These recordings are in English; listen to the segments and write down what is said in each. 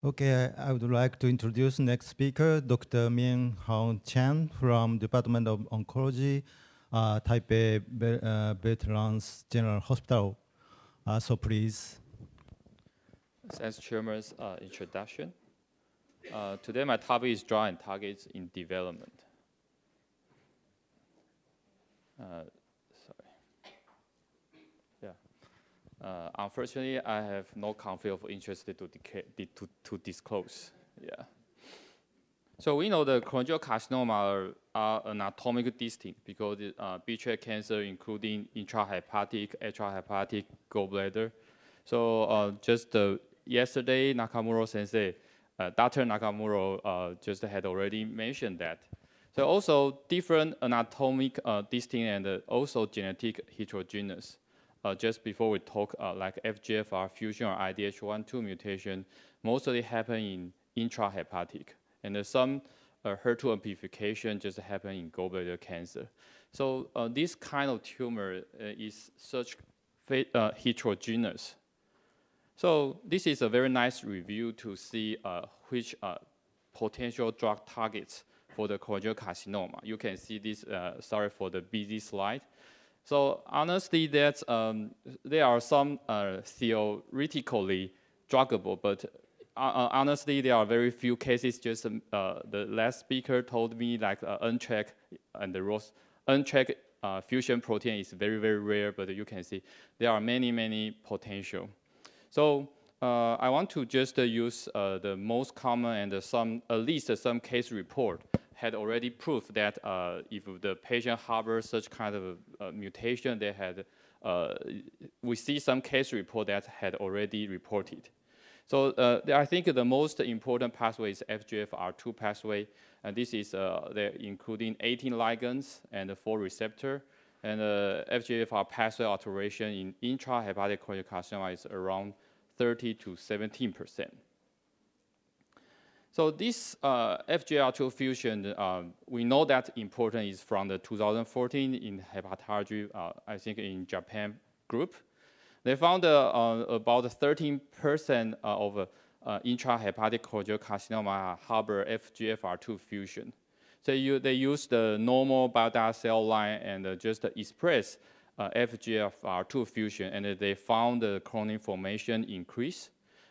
Okay, I would like to introduce next speaker, Dr. Ming-Huang Chen from Department of Oncology, Taipei Veterans General Hospital. So please. Thanks, Chairman's introduction. Today, my topic is drug and targets in development. Unfortunately, I have no conflict of interest to disclose. Yeah. So we know the cholangiocarcinoma are anatomic distinct because betrayed cancer, including intrahepatic, extrahepatic, gallbladder. So just yesterday, Nakamura sensei, Dr. Nakamura just had already mentioned that. So also different anatomic distinct and also genetic heterogeneous. Just before we talk, like FGFR fusion or IDH1/2 mutation, mostly happen in intrahepatic, and some HER2 amplification just happen in gallbladder cancer. So this kind of tumor is such heterogeneous. So this is a very nice review to see which potential drug targets for the cholangiocarcinoma. You can see this, sorry for the busy slide. So honestly, there are some theoretically druggable, but honestly, there are very few cases. Just the last speaker told me like unchecked and the unchecked fusion protein is very, very rare, but you can see there are many, many potential. So I want to just use the most common and at least some case report had already proved that if the patient harbors such kind of mutation, they had, we see some case report that had already reported. So I think the most important pathway is FGFR2 pathway, and this is including 18 ligands and 4 receptor, and FGFR pathway alteration in intrahepatic cholangiocarcinoma is around 30 to 17%. So this FGFR2 fusion, we know that important is from the 2014 in hepatology, I think in Japan group. They found about 13% of intrahepatic cholangiocarcinoma harbor FGFR2 fusion. So they use the normal bile cell line and just express FGFR2 fusion, and they found the clonal formation increase.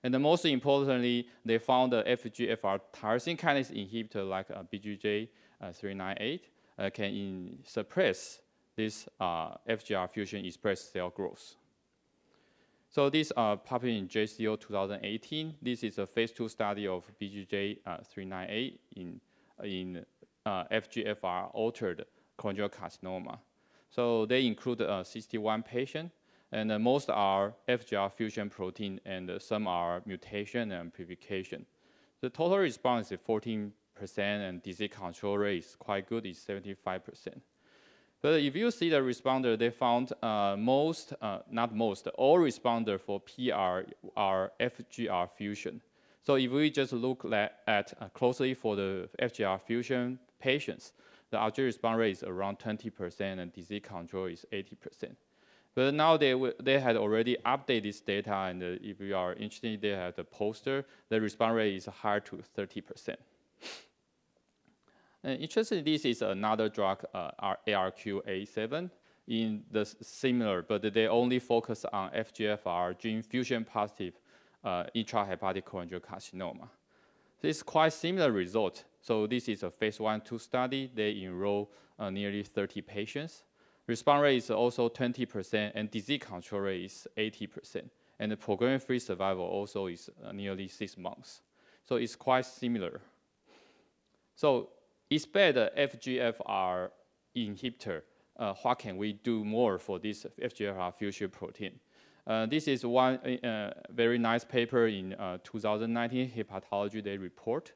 And then most importantly, they found the FGFR tyrosine kinase inhibitor like BGJ398 can suppress this FGFR fusion expressed cell growth. So this published in JCO 2018. This is a phase 2 study of BGJ398 in FGFR altered cholangiocarcinoma. So they include 61 patients, and most are FGFR fusion protein, and some are mutation and amplification. The total response is 14%, and disease control rate is quite good, it's 75%. But if you see the responder, they found all responder for PR are FGFR fusion. So if we just look at closely for the FGFR fusion patients, the objective response rate is around 20%, and disease control is 80%. But now they had already updated this data, and if you are interested, they had a poster. The response rate is higher to 30%. And interestingly, this is another drug, ARQ-A7, in the similar, but they only focus on FGFR gene fusion positive intrahepatic cholangiocarcinoma. This is quite similar result. So this is a phase 1/2 study. They enroll nearly 30 patients. Response rate is also 20%, and disease control rate is 80%. And the progression-free survival also is nearly 6 months. So it's quite similar. So expect the FGFR inhibitor. What can we do more for this FGFR fusion protein? This is one very nice paper in 2019 hepatology they report.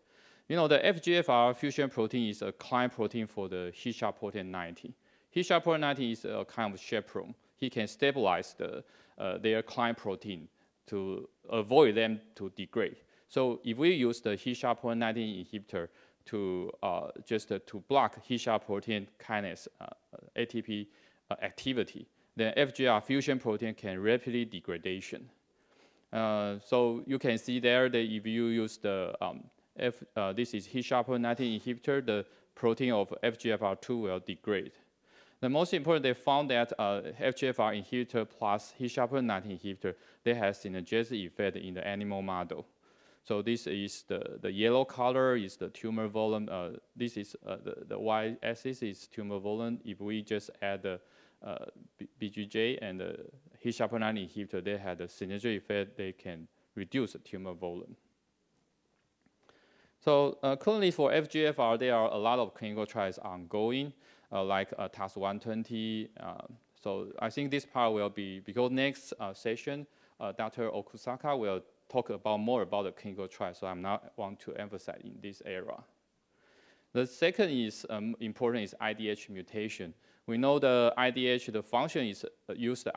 You know, the FGFR fusion protein is a client protein for the HISHA protein 90. HISHA protein 90 is a kind of chaperone. He can stabilize their client protein to avoid them to degrade. So if we use the HISHA protein 90 inhibitor to to block HISHA protein kinase ATP activity, then FGFR fusion protein can rapidly degradation. So you can see there that if you use the this is H-sharper19 inhibitor, the protein of FGFR2 will degrade. The most important, they found that FGFR inhibitor plus H-sharper19 inhibitor, they have synergistic effect in the animal model. So this is the yellow color is the tumor volume. This is the y-axis is tumor volume. If we just add the BGJ and the H-sharper19 inhibitor, they had a synergistic effect. They can reduce the tumor volume. So currently for FGFR, there are a lot of clinical trials ongoing, like TAS-120. So I think this part will be, because next session, Dr. Okusaka will talk more about the clinical trial, so I'm not want to emphasize in this area. The second is important is IDH mutation. We know the IDH, the function is use the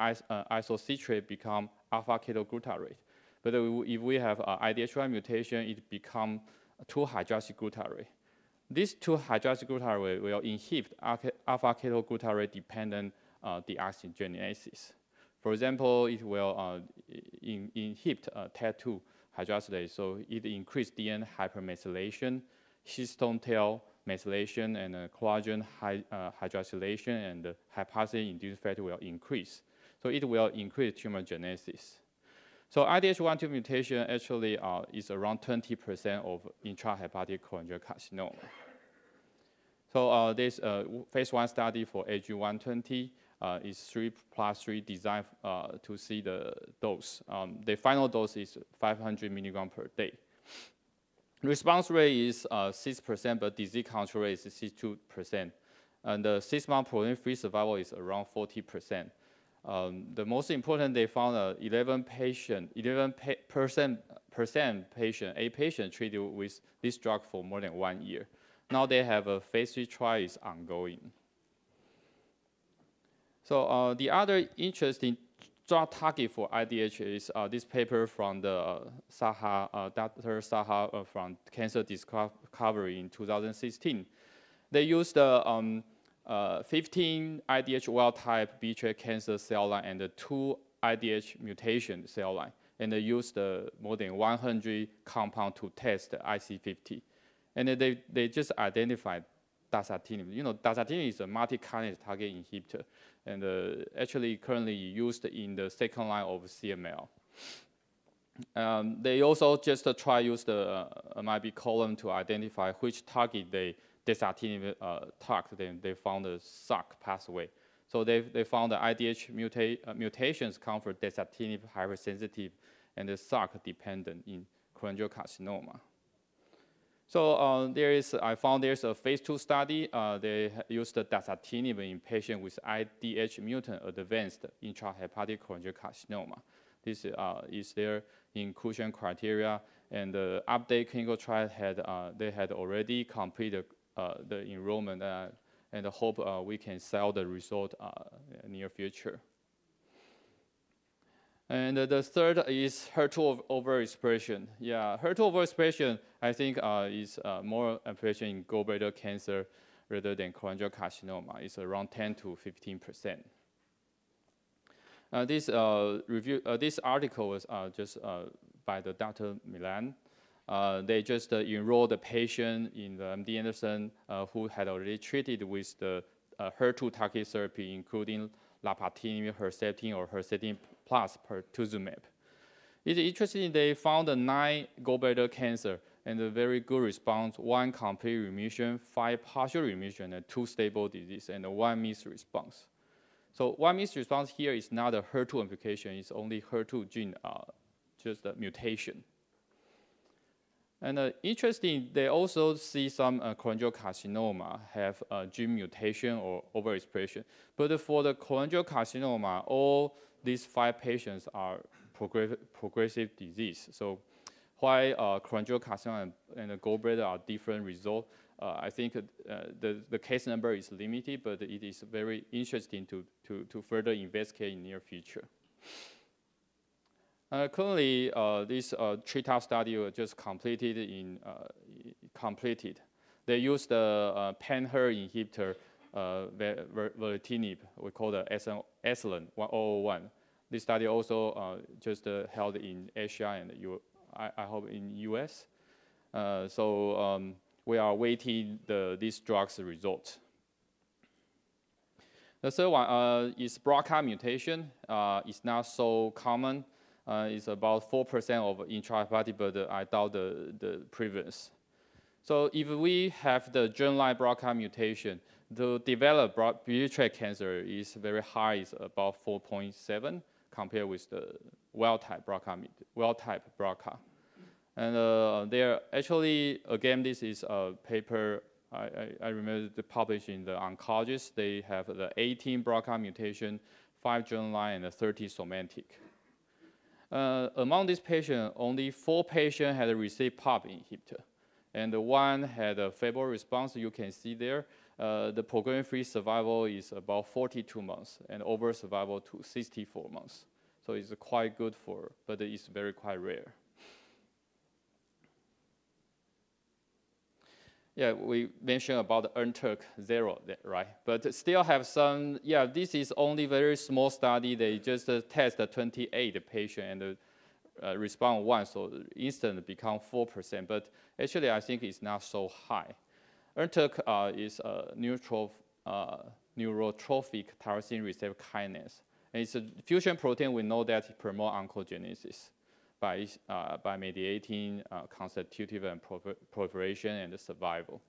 isocitrate become alpha ketoglutarate. But if we have IDH1 mutation, it become 2-hydroxyglutarate. These 2-hydroxyglutarate will inhibit alpha ketoglutarate dependent deoxygenases. For example, it will inhibit TAT2 hydroxylase, so it increases DNA hypermethylation, histone tail methylation, and collagen hydroxylation, and the hypoxia-induced fat will increase. So it will increase tumor genesis. So IDH1/2 mutation actually is around 20% of intrahepatic cholangiocarcinoma. So this phase 1 study for AG120 is 3+3 designed to see the dose. The final dose is 500 milligram per day. Response rate is 6%, but disease control rate is 62%. And the 6-month progression-free survival is around 40%. The most important, they found 11% patient, 8 patients treated with this drug for more than 1 year. Now they have a phase 3 trial is ongoing. So the interesting drug target for IDH is this paper from the Dr. Saha from Cancer Discovery in 2016. They used the 15 IDH wild-type B-trait cancer cell line and the 2 IDH mutation cell line, and they used more than 100 compounds to test the IC50. And they just identified dasatinib. You know, dasatinib is a multi-kinase target inhibitor, and actually currently used in the second line of CML. They also just try use the MIB column to identify which target dasatinib target. Then they found the SOC pathway. So they found the IDH mutations come for dasatinib hypersensitive and the SOC dependent in cholangiocarcinoma. So I found there's a phase 2 study. They used the dasatinib in patients with IDH mutant advanced intrahepatic cholangiocarcinoma. This is their inclusion criteria, and the update clinical trial they had already completed the enrollment, and hope we can sell the result in the near future. And the third is HER2 overexpression. Yeah, HER2 overexpression, I think, is more appreciation in gallbladder cancer rather than cholangiocarcinoma. It's around 10 to 15%. This article was just by the Dr. Milan. They just enrolled a patient in the MD Anderson who had already treated with the HER2 target therapy, including lapatinib, Herceptin, or Herceptin plus pertuzumab. It's interesting, they found 9 gallbladder cancer and a very good response, 1 complete remission, 5 partial remission, and 2 stable disease, and 1 missed response. So 1 missed response here is not a HER2 amplification, it's only HER2 gene, just a mutation. And interesting, they also see some cholangiocarcinoma have gene mutation or overexpression. But for the cholangiocarcinoma, all these 5 patients are progressive disease. So while cholangiocarcinoma and the gallbladder are different results, I think the case number is limited, but it is very interesting to further investigate in the near future. Currently, this treetop study was just completed. They used the pan-HER inhibitor, verlotinib, we call the Echelon 1001. This study also just held in Asia and I hope in US. We are waiting these drugs' results. The third one is BRCA mutation. It's not so common. It's about 4% of intrahepatic, but I doubt the prevalence. So if we have the germline BRCA mutation, to develop biliary cancer is very high, it's about 4.7 compared with the wild-type BRCA. And there actually, again, this is a paper I remember they published in the Oncologist. They have the 18 BRCA mutation, 5 germline, and 30 somatic. Among these patients, only 4 patients had received PARP inhibitor, and 1 had a favorable response. You can see there, the progression-free survival is about 42 months, and overall survival to 64 months. So it's quite good but it's quite rare. Yeah, we mentioned about the NTRK 0, right? But still have some, this is only very small study. They just test 28 patients and respond 1, so instantly become 4%. But actually, I think it's not so high. NTRK is a neurotrophic tyrosine receptor kinase. And it's a fusion protein. We know that it promotes oncogenesis by mediating constitutive and proliferation and survival.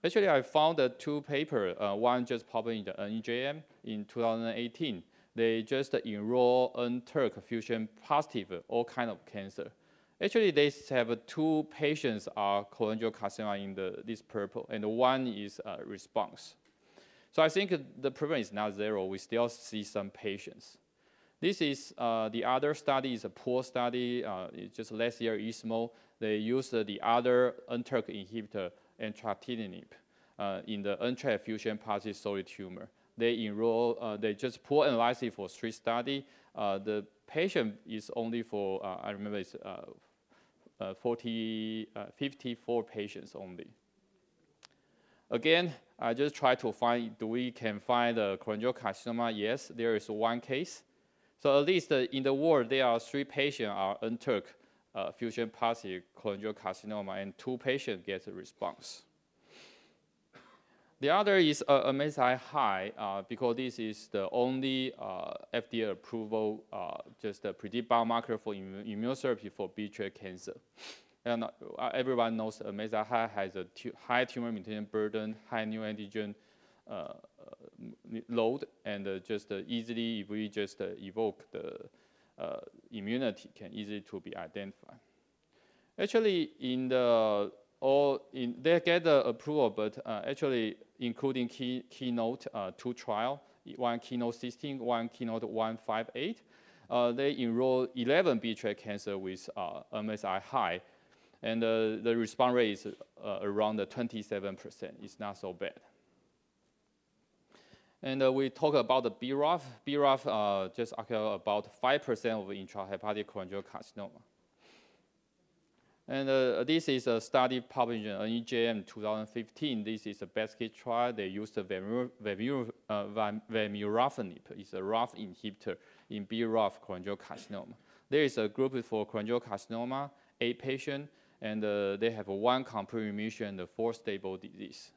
Actually, I found 2 papers. One just published in the NEJM in 2018. They just enroll NTRK fusion positive, all kind of cancer. Actually, they have 2 patients are cholangiocarcinoma in this purple, and 1 is response. So I think the prevalence is not 0. We still see some patients. This is the other study, is a poor study. It's just last year, ESMO. They used the other NTRK inhibitor, entrectinib, in the NTRK fusion positive solid tumor. They just poor analysis for 3 studies. The patient is only for, I remember it's 54 patients only. Again, I just try to find, can find the cholangiocarcinoma? Yes, there is 1 case. So at least in the world, there are 3 patients are NTRK fusion positive cholangiocarcinoma, and 2 patients get a response. The other is MSI high, because this is the only FDA approval, just a predict biomarker for immunotherapy for biliary cancer. And everyone knows MSI high has a high tumor mutation burden, high new antigen load, and just easily, if we just evoke the immunity, can easily to be identified. Actually, they get the approval, but actually including Keynote 2 trial, 1 Keynote 16, 1 Keynote 158, they enroll 11 biliary cancer with MSI high, and the response rate is around 27%. It's not so bad. And we talk about the BRAF. BRAF just occur about 5% of intrahepatic cholangiocarcinoma. And this is a study published in NEJM 2015. This is a basket trial. They used vemurafenib. It's a RAF inhibitor in BRAF cholangiocarcinoma. There is a group for cholangiocarcinoma, 8 patients, and they have 1 complete remission and 4 stable disease.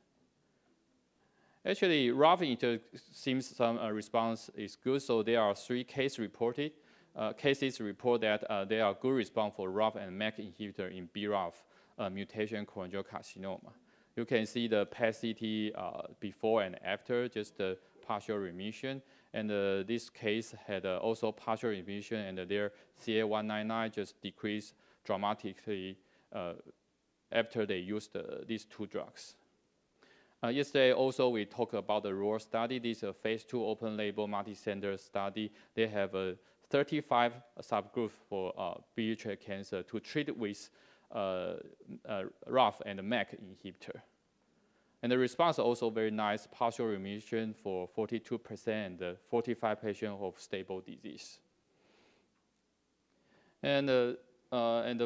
Actually, RAF inhibitor seems some response is good, so there are 3 cases reported. Cases report that there are good response for RAF and MEK inhibitor in BRAF mutation cholangiocarcinoma. You can see the PET-CT before and after, just the partial remission. And this case had also partial remission, and their CA199 just decreased dramatically after they used these 2 drugs. Yesterday also we talked about the ROAR study. This is a phase 2 open label multi-center study. They have 35 subgroups for biliary cancer to treat with RAF and MEK inhibitor. And the response is also very nice, partial remission for 42% and 45 patients of stable disease. And the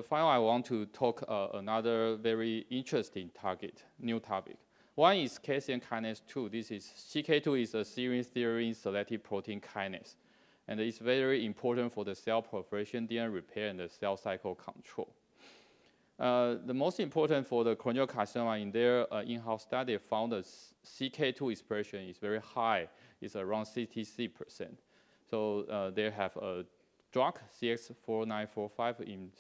final, I want to talk another very interesting target, new topic. One is casein kinase 2. This is CK2 is a serine selective protein kinase. And it's very important for the cell proliferation, DNA repair, and the cell cycle control. The most important for the cholangiocarcinoma in their in-house study found the CK2 expression is very high. It's around 63%. So they have a drug, CX-4945,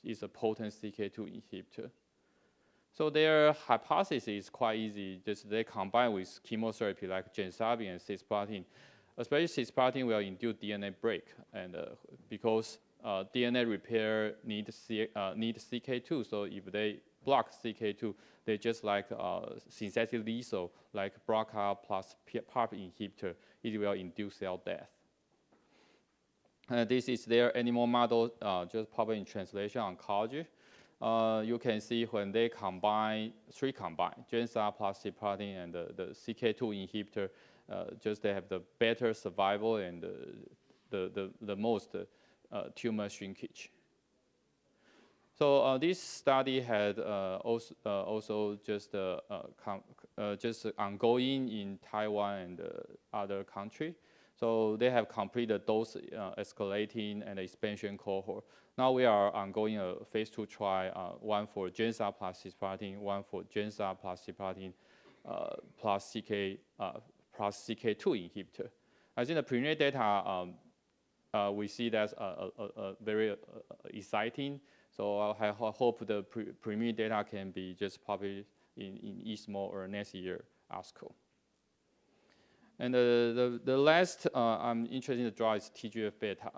is a potent CK2 inhibitor. So their hypothesis is quite easy. Just they combine with chemotherapy like gemcitabine and cisplatin. Especially cisplatin will induce DNA break, and because DNA repair need CK2, so if they block CK2, they just like synthetic lethal, like BRCA plus PARP inhibitor, it will induce cell death. This is their animal model, just published in Translation Oncology. You can see when they combine, gemcitabine plus cisplatin and the CK2 inhibitor, just they have the better survival and the most tumor shrinkage. So this study had also just ongoing in Taiwan and other countries. So they have completed dose escalating and expansion cohort. Now we are ongoing a phase 2 trial, one for gemcitabine plus cisplatin, one for gemcitabine plus cisplatin plus CK2 inhibitor. I think the preliminary data we see that's very exciting. So I hope the preliminary data can be just published in ESMO or next year ASCO. And the last I'm interested in the drug is TGF-beta.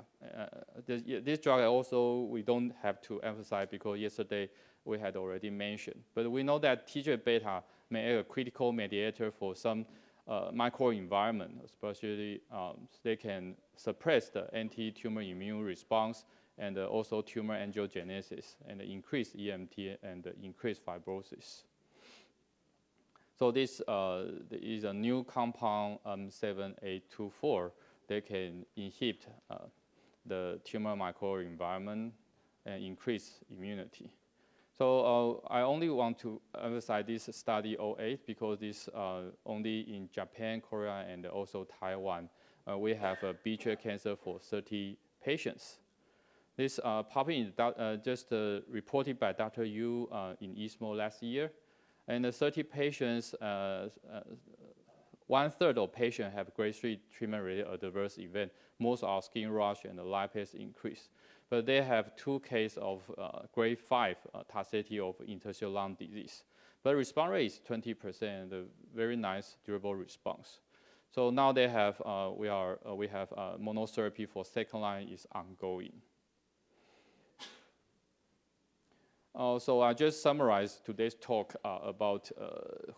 This drug also we don't have to emphasize because yesterday we had already mentioned. But we know that TGF-beta may be a critical mediator for some microenvironment, especially they can suppress the anti-tumor immune response and also tumor angiogenesis and increase EMT and increase fibrosis. So this is a new compound 7824. They can inhibit the tumor microenvironment and increase immunity. So I only want to emphasize this study 08 because this only in Japan, Korea, and also Taiwan. We have a beetroot cancer for 30 patients. This published just reported by Dr. Yu in ESMO last year. And the 30 patients, 1/3 of patients have grade 3 treatment-related adverse event. Most are skin rash and the lipase increase. But they have 2 cases of grade 5 toxicity of interstitial lung disease. But response rate is 20%, and a very nice durable response. So now they have we have monotherapy for second line is ongoing. So I just summarized today's talk about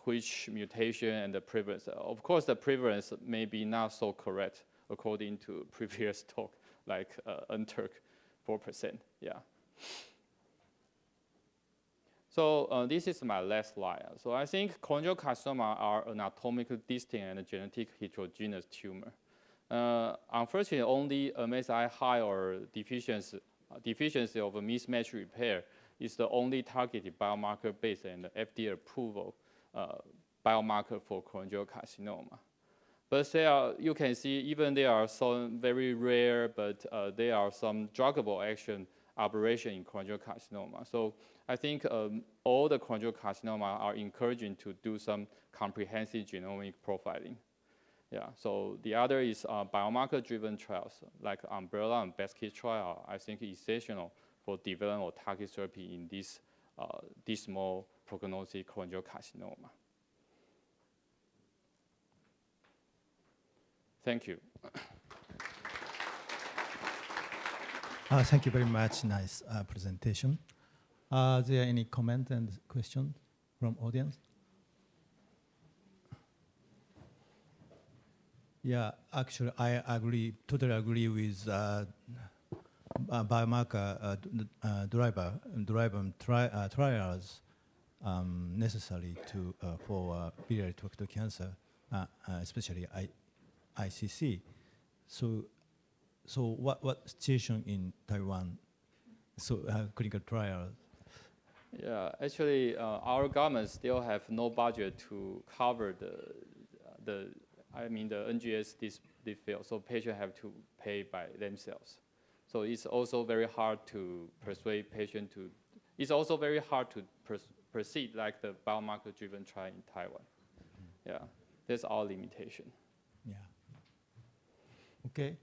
which mutation and the prevalence. Of course, the prevalence may be not so correct according to previous talk, like NTRK 4%. Yeah. So this is my last slide. So I think cholangiocarcinoma are anatomically distinct and genetic heterogeneous tumor. Unfortunately, only MSI high or deficiency of a mismatch repair is the only targeted biomarker-based and FDA approval biomarker for cholangiocarcinoma. But you can see even there are some very rare, but there are some druggable action aberration in cholangiocarcinoma. So I think all the cholangiocarcinoma are encouraging to do some comprehensive genomic profiling. Yeah, so the other is biomarker-driven trials like Umbrella and Basket trial. I think is essential for development of target therapy in this dismal prognostic cholangiocarcinoma. Thank you. Thank you very much. Nice presentation. Are there any comment and question from audience? Yeah, actually, I totally agree with biomarker driven trials necessary for biliary tract cancer, especially ICC. So what situation in Taiwan? So clinical trials. Yeah, actually, our government still have no budget to cover the NGS they fail. So patients have to pay by themselves. So it's also very hard to persuade patient to. It's also very hard to proceed like the biomarker-driven trial in Taiwan. Yeah, that's our limitation. Yeah. Okay.